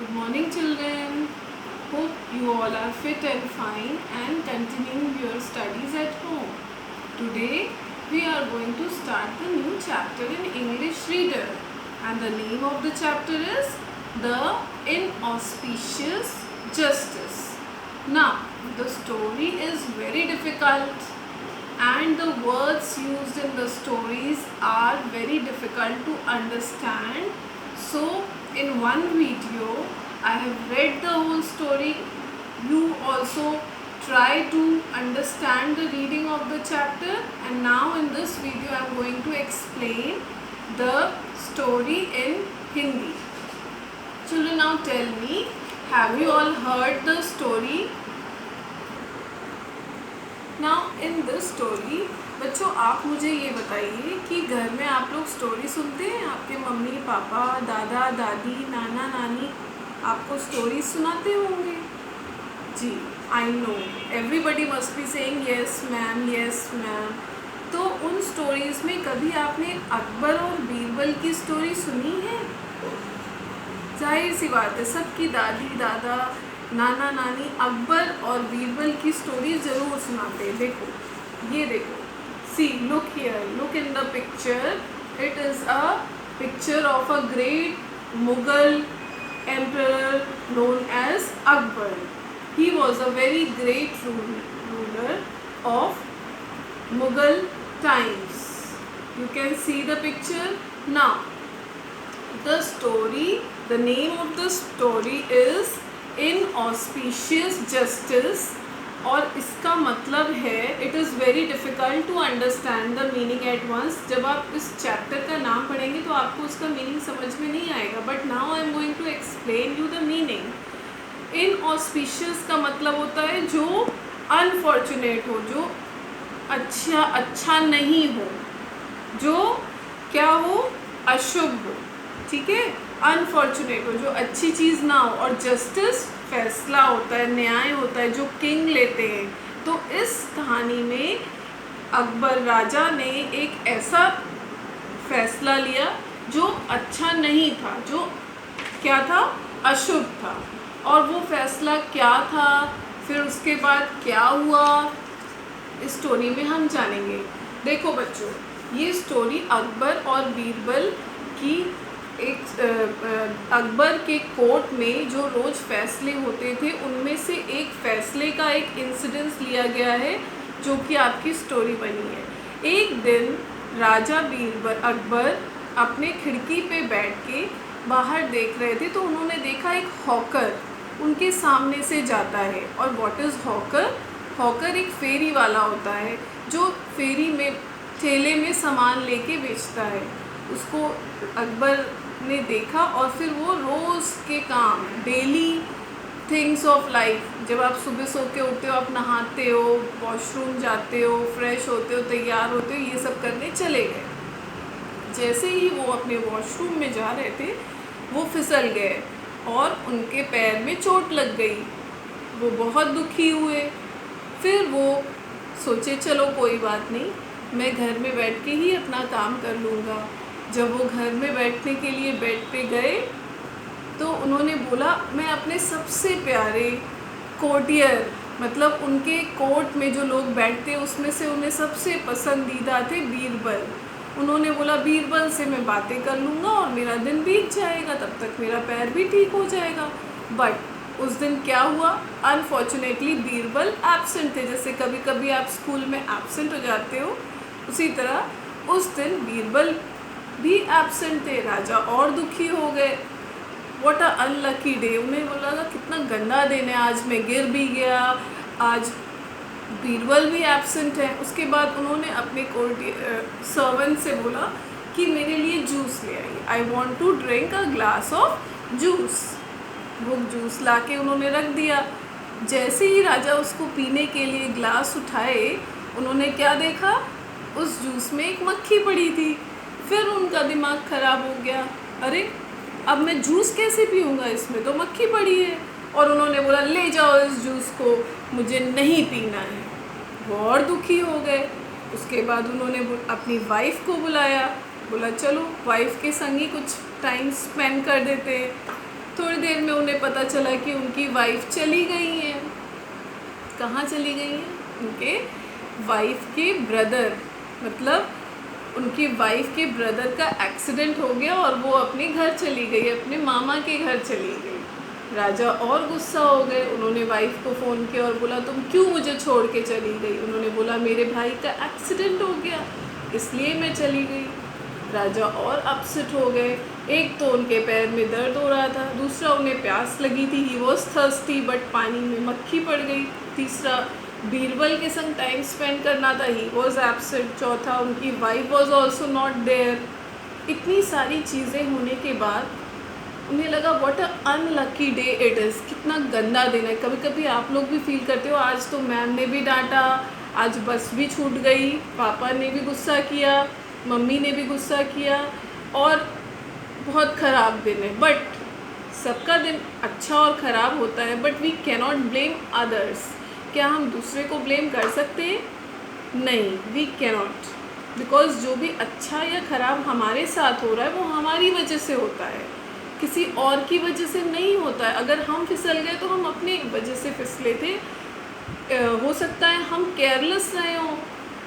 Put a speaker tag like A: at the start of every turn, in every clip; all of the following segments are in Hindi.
A: Good morning, children. Hope you all are fit and fine and continuing your studies at home. Today we are going to start the new chapter in English Reader, and the name of the chapter is The Inauspicious Justice. Now, the story is very difficult and the words used in the stories are very difficult to understand. So in one video I have read the whole story. You also try to understand the reading of the chapter, and now in this video I am going to explain the story in Hindi. Children, now tell me, have you all heard the story? Now in this story बच्चों, आप मुझे ये बताइए कि घर में आप लोग स्टोरी सुनते हैं? आपके मम्मी पापा, दादा दादी, नाना नानी आपको स्टोरी सुनाते होंगे। जी, I know everybody must be saying yes ma'am, yes ma'am. तो उन स्टोरीज़ में कभी आपने अकबर और बीरबल की स्टोरी सुनी है? जाहिर सी बात है, सबकी दादी दादा, नाना नानी अकबर और बीरबल की स्टोरी ज़रूर सुनाते हैं। देखो, ये देखो, see look here, look in the picture. It is a picture of a great Mughal emperor known as Akbar. He was a very great ruler of Mughal times. You can see the picture now. The story, the name of the story is inauspicious justice, और इसका मतलब है it is very difficult to understand the meaning at once. जब आप इस चैप्टर का नाम पढ़ेंगे तो आपको उसका मीनिंग समझ में नहीं आएगा, but now I am going to explain you the meaning. Inauspicious का मतलब होता है जो अनफॉर्चुनेट हो, जो अच्छा नहीं हो, जो क्या हो, अशुभ हो. ठीक है, अनफॉर्चुनेट हो, जो अच्छी चीज़ ना हो. और जस्टिस फैसला होता है, न्याय होता है, जो किंग लेते हैं. तो इस कहानी में अकबर राजा ने एक ऐसा फैसला लिया जो अच्छा नहीं था, जो क्या था, अशुभ था. और वो फैसला क्या था, फिर उसके बाद क्या हुआ, इस स्टोरी में हम जानेंगे. देखो बच्चों, ये स्टोरी अकबर और बीरबल की एक अकबर के कोर्ट में जो रोज़ फैसले होते थे उनमें से एक फैसले का एक इंसिडेंस लिया गया है जो कि आपकी स्टोरी बनी है. एक दिन राजा अकबर अपने खिड़की पे बैठ के बाहर देख रहे थे, तो उन्होंने देखा एक हॉकर उनके सामने से जाता है. और व्हाट इज़ हॉकर? हॉकर एक फेरी वाला होता है जो फेरी में ठेले में सामान लेके बेचता है. उसको अकबर ने देखा और फिर वो रोज़ के काम, डेली थिंग्स ऑफ लाइफ, जब आप सुबह सो के उठते हो, आप नहाते हो, वॉशरूम जाते हो, फ्रेश होते हो, तैयार होते हो, ये सब करने चले गए. जैसे ही वो अपने वॉशरूम में जा रहे थे वो फिसल गए और उनके पैर में चोट लग गई. वो बहुत दुखी हुए. फिर वो सोचे चलो कोई बात नहीं, मैं घर में बैठ के ही अपना काम कर लूँगा. जब वो घर में बैठने के लिए बेड पे गए तो उन्होंने बोला, मैं अपने सबसे प्यारे कोर्टियर, मतलब उनके कोर्ट में जो लोग बैठते उसमें से उन्हें सबसे पसंदीदा थे बीरबल. उन्होंने बोला, बीरबल से मैं बातें कर लूँगा और मेरा दिन बीत जाएगा, तब तक मेरा पैर भी ठीक हो जाएगा. बट उस दिन क्या हुआ, अनफॉर्चुनेटली बीरबल एब्सेंट थे. जैसे कभी कभी आप स्कूल में एब्सेंट हो जाते हो, उसी तरह उस दिन बीरबल भी एब्सेंट थे. राजा और दुखी हो गए. What a unlucky day. उन्हें बोला कितना गंदा दिन है, आज मैं गिर भी गया, आज बीरबल भी एब्सेंट है. उसके बाद उन्होंने अपने सर्वेंट से बोला कि मेरे लिए जूस ले आइए, I want to drink a glass of juice. वो जूस ला के उन्होंने रख दिया. जैसे ही राजा उसको पीने के लिए ग्लास उठाए, उन्होंने क्या देखा, उस जूस में एक मक्खी पड़ी थी. फिर उनका दिमाग ख़राब हो गया, अरे अब मैं जूस कैसे पीऊँगा, इसमें तो मक्खी पड़ी है. और उन्होंने बोला, ले जाओ इस जूस को, मुझे नहीं पीना है. वो और दुखी हो गए. उसके बाद उन्होंने अपनी वाइफ को बुलाया, बोला चलो वाइफ के संग ही कुछ टाइम स्पेंड कर देते हैं. थोड़ी देर में उन्हें पता चला कि उनकी वाइफ चली गई है। कहाँ चली गई हैं? उनके वाइफ के ब्रदर, मतलब उनकी वाइफ के ब्रदर का एक्सीडेंट हो गया और वो अपने घर चली गई, अपने मामा के घर चली गई। राजा और गुस्सा हो गए। उन्होंने वाइफ को फ़ोन किया और बोला तुम क्यों मुझे छोड़ के चली गई? उन्होंने बोला मेरे भाई का एक्सीडेंट हो गया इसलिए मैं चली गई। राजा और अपसेट हो गए। एक तो उनके पैर में दर्द हो रहा था, दूसरा उन्हें प्यास लगी थी, ही वॉज थर्स्टी बट पानी में मक्खी पड़ गई, तीसरा बीरबल के संग टाइम स्पेंड करना था, ही वॉज एब्सेंट, चौथा उनकी wife was also not there. इतनी सारी चीज़ें होने के बाद उन्हें लगा what a unlucky day it is, कितना गंदा दिन है। कभी कभी आप लोग भी फील करते हो आज तो मैम ने भी डांटा, आज बस भी छूट गई, पापा ने भी गुस्सा किया, मम्मी ने भी गुस्सा किया और बहुत ख़राब दिन है। बट सबका दिन अच्छा और ख़राब होता है, but we cannot blame others. क्या हम दूसरे को ब्लेम कर सकते हैं? नहीं, वी कैनॉट, बिकॉज जो भी अच्छा या ख़राब हमारे साथ हो रहा है वो हमारी वजह से होता है, किसी और की वजह से नहीं होता है। अगर हम फिसल गए तो हम अपनी वजह से फिसले थे। हो सकता है हम केयरलेस रहे हों,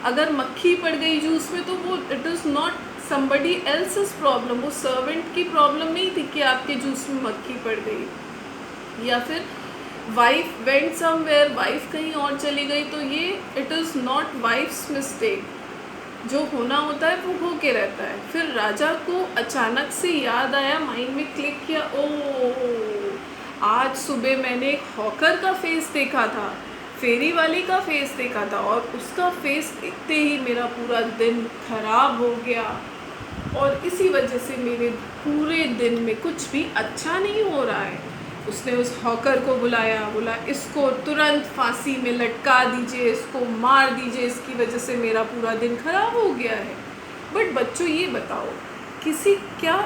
A: अगर मक्खी पड़ गई जूस में तो वो it is not somebody else's problem, वो सर्वेंट की प्रॉब्लम नहीं थी कि आपके जूस में मक्खी पड़ गई। या फिर वाइफ वेंट समवेयर, वाइफ कहीं और चली गई, तो ये it is not wife's mistake, जो होना होता है वो हो के रहता है। फिर राजा को अचानक से याद आया, माइंड में क्लिक किया, ओ आज सुबह मैंने एक हॉकर का फेस देखा था, फेरी वाली का फेस देखा था, और उसका फेस देखते ही मेरा पूरा दिन खराब हो गया और इसी वजह से मेरे पूरे दिन में कुछ भी अच्छा नहीं हो रहा है। उसने उस हॉकर को बुलाया, बोला इसको तुरंत फांसी में लटका दीजिए, इसको मार दीजिए, इसकी वजह से मेरा पूरा दिन खराब हो गया है। बट बच्चों ये बताओ, किसी क्या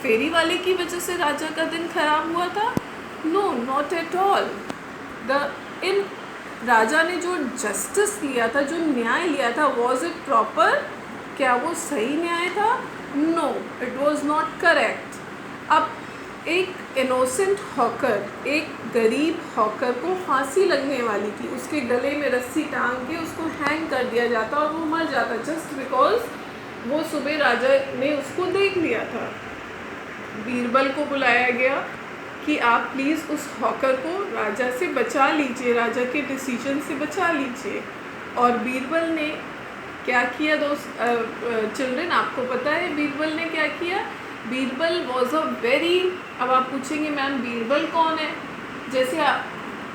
A: फेरी वाले की वजह से राजा का दिन खराब हुआ था? No, not at all. इन राजा ने जो जस्टिस लिया था, जो न्याय लिया था, वॉज इट प्रॉपर? क्या वो सही न्याय था? No, it was not correct. अब एक इनोसेंट हॉकर, एक गरीब हॉकर को फांसी लगने वाली थी, उसके गले में रस्सी टांग के उसको हैंग कर दिया जाता और वो मर जाता, जस्ट बिकॉज वो सुबह राजा ने उसको देख लिया था। बीरबल को बुलाया गया कि आप प्लीज़ उस हॉकर को राजा से बचा लीजिए, राजा के डिसीजन से बचा लीजिए। और बीरबल ने क्या किया चिल्ड्रन, आपको पता है बीरबल ने क्या किया? बीरबल वॉज अ वेरी, अब आप पूछेंगे मैम बीरबल कौन है? जैसे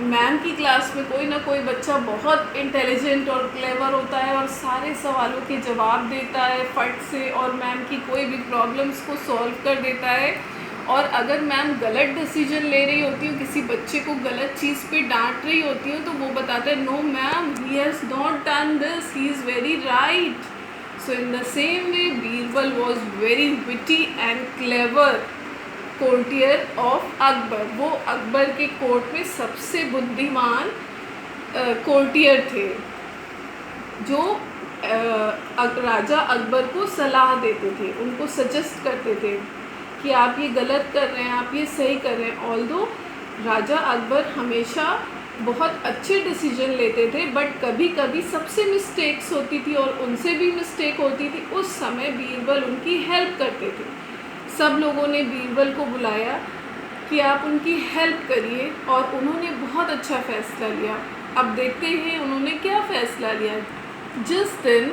A: मैम की क्लास में कोई ना कोई बच्चा बहुत इंटेलिजेंट और क्लेवर होता है और सारे सवालों के जवाब देता है फट से, और मैम की कोई भी प्रॉब्लम्स को सॉल्व कर देता है। और अगर मैम गलत डिसीजन ले रही होती हूँ, किसी बच्चे को गलत चीज़ पे डांट रही होती हूँ, तो वो बताता है no ma'am, he has not done this, he is very right. So in the same way Birbal was very witty and clever courtier of Akbar. वो अकबर के कोर्ट में सबसे बुद्धिमान कोर्टियर थे, जो राजा अकबर को सलाह देते थे, उनको सजेस्ट करते थे कि आप ये गलत कर रहे हैं, आप ये सही कर रहे हैं। ऑल्दो राजा अकबर हमेशा बहुत अच्छे डिसीजन लेते थे, बट कभी कभी सबसे मिस्टेक्स होती थी और उनसे भी मिस्टेक होती थी। उस समय बीरबल उनकी हेल्प करते थे। सब लोगों ने बीरबल को बुलाया कि आप उनकी हेल्प करिए, और उन्होंने बहुत अच्छा फ़ैसला लिया। अब देखते हैं उन्होंने क्या फ़ैसला लिया। जिस दिन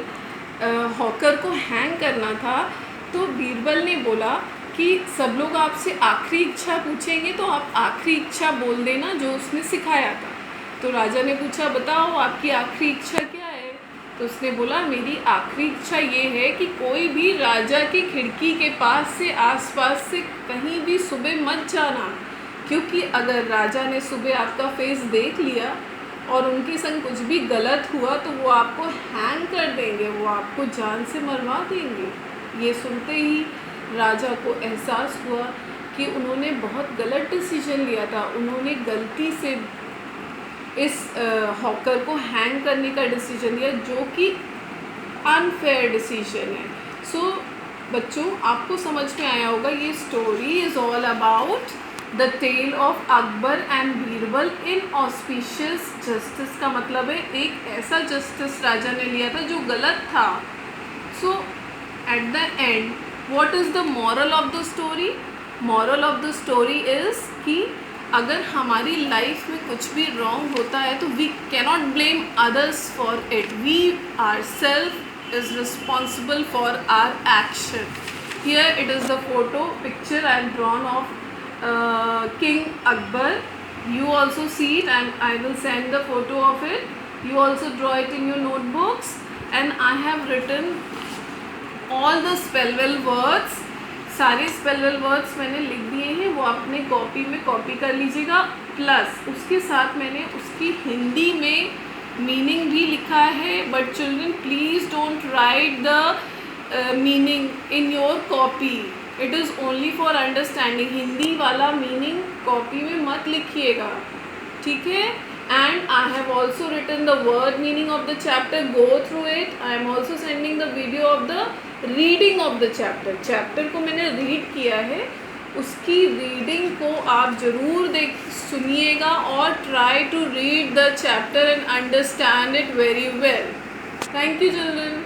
A: हॉकर को हैंग करना था, तो बीरबल ने बोला कि सब लोग आपसे आखिरी इच्छा पूछेंगे तो आप आखिरी इच्छा बोल देना जो उसने सिखाया था। तो राजा ने पूछा बताओ आपकी आखिरी इच्छा क्या है? तो उसने बोला मेरी आखिरी इच्छा ये है कि कोई भी राजा की खिड़की के पास से आसपास से कहीं भी सुबह मत जाना, क्योंकि अगर राजा ने सुबह आपका फेस देख लिया और उनके संग कुछ भी गलत हुआ तो वो आपको हैंग कर देंगे, वो आपको जान से मरवा देंगे। ये सुनते ही राजा को एहसास हुआ कि उन्होंने बहुत गलत डिसीजन लिया था। उन्होंने गलती से इस हॉकर को हैंग करने का डिसीजन लिया, जो कि अनफेयर डिसीजन है। सो बच्चों, आपको समझ में आया होगा ये story is all about the tale of Akbar and Birbal inauspicious justice का मतलब है एक ऐसा जस्टिस राजा ने लिया था जो गलत था. So at the end what is the moral of the story? Moral of the story is कि अगर हमारी लाइफ में कुछ भी रॉन्ग होता है तो we cannot blame others for it. We are self is responsible for our action. Here it is the photo picture I have drawn of King Akbar. You also see it and I will send the photo of it. You also draw it in your notebooks and I have written all the spellwell words. सारे spellwell words मैंने लिख दिए हैं, वो अपने कॉपी में कॉपी कर लीजिएगा. प्लस उसके साथ मैंने उसकी हिंदी में मीनिंग भी लिखा है. But children please don't write the meaning in your copy. It is only for understanding. Hindi वाला मीनिंग कॉपी में मत लिखिएगा, ठीक है. And I have also written the word meaning of the chapter. Go through it. I am also sending the video of the reading of the chapter. Chapter को मैंने रीड किया है, उसकी रीडिंग को आप ज़रूर सुनिएगा और try to read the chapter and understand it very well. Thank you children.